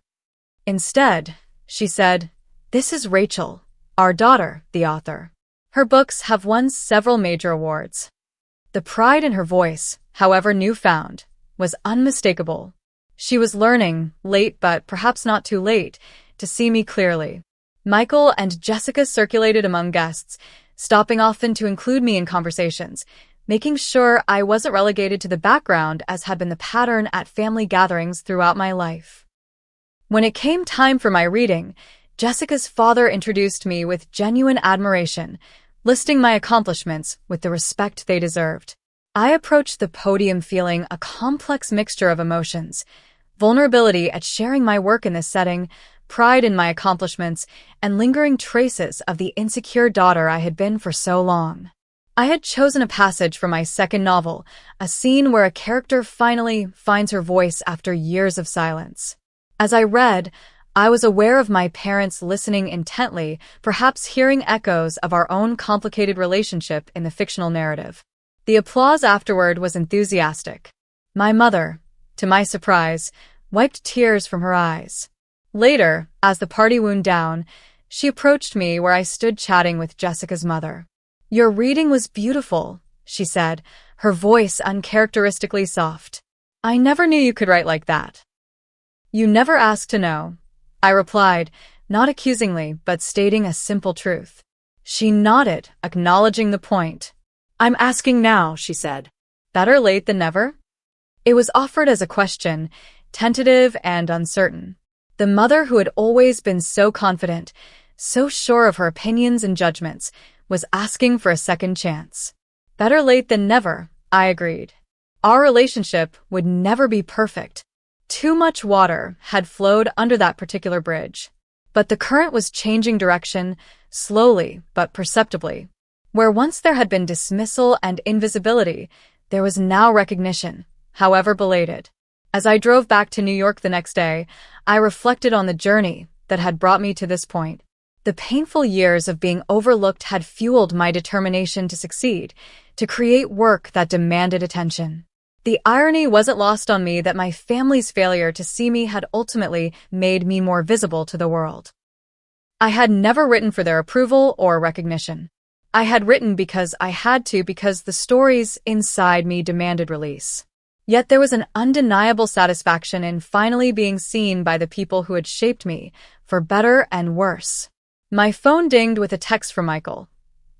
Instead, she said, "This is Rachel, our daughter, the author." Her books have won several major awards. The pride in her voice, however newfound, was unmistakable. She was learning, late but perhaps not too late, to see me clearly. Michael and Jessica circulated among guests, stopping often to include me in conversations, making sure I wasn't relegated to the background as had been the pattern at family gatherings throughout my life. When it came time for my reading, Jessica's father introduced me with genuine admiration, listing my accomplishments with the respect they deserved. I approached the podium feeling a complex mixture of emotions, vulnerability at sharing my work in this setting, pride in my accomplishments, and lingering traces of the insecure daughter I had been for so long. I had chosen a passage from my second novel, a scene where a character finally finds her voice after years of silence. As I read, I was aware of my parents listening intently, perhaps hearing echoes of our own complicated relationship in the fictional narrative. The applause afterward was enthusiastic. My mother, to my surprise, wiped tears from her eyes. Later, as the party wound down, She approached me where I stood chatting with Jessica's mother. "Your reading was beautiful," she said, her voice uncharacteristically soft. "I never knew you could write like that." "You never asked to know," I replied, not accusingly, but stating a simple truth. She nodded, acknowledging the point. "I'm asking now," she said. "Better late than never?" It was offered as a question, tentative and uncertain. The mother who had always been so confident, so sure of her opinions and judgments, was asking for a second chance. Better late than never, I agreed. Our relationship would never be perfect. Too much water had flowed under that particular bridge. But the current was changing direction, slowly but perceptibly. Where once there had been dismissal and invisibility, there was now recognition, however belated. As I drove back to New York the next day, I reflected on the journey that had brought me to this point. The painful years of being overlooked had fueled my determination to succeed, to create work that demanded attention. The irony wasn't lost on me that my family's failure to see me had ultimately made me more visible to the world. I had never written for their approval or recognition. I had written because I had to, because the stories inside me demanded release. Yet there was an undeniable satisfaction in finally being seen by the people who had shaped me, for better and worse. My phone dinged with a text from Michael.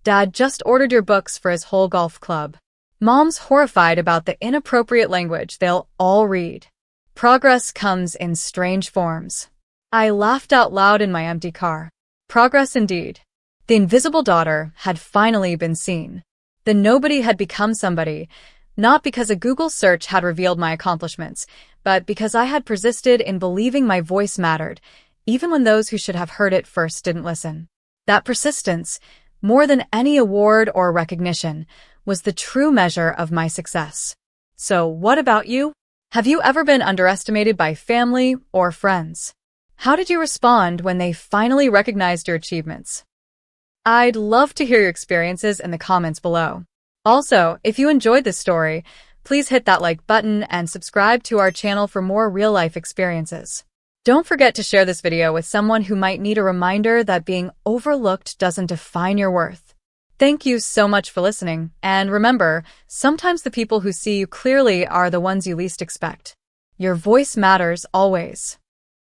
"Dad just ordered your books for his whole golf club. Mom's horrified about the inappropriate language they'll all read. Progress comes in strange forms." I laughed out loud in my empty car. Progress indeed. The invisible daughter had finally been seen. The nobody had become somebody, not because a Google search had revealed my accomplishments, but because I had persisted in believing my voice mattered, even when those who should have heard it first didn't listen. That persistence, more than any award or recognition, was the true measure of my success. So what about you? Have you ever been underestimated by family or friends? How did you respond when they finally recognized your achievements? I'd love to hear your experiences in the comments below. Also, if you enjoyed this story, please hit that like button and subscribe to our channel for more real-life experiences. Don't forget to share this video with someone who might need a reminder that being overlooked doesn't define your worth. Thank you so much for listening, and remember, sometimes the people who see you clearly are the ones you least expect. Your voice matters always.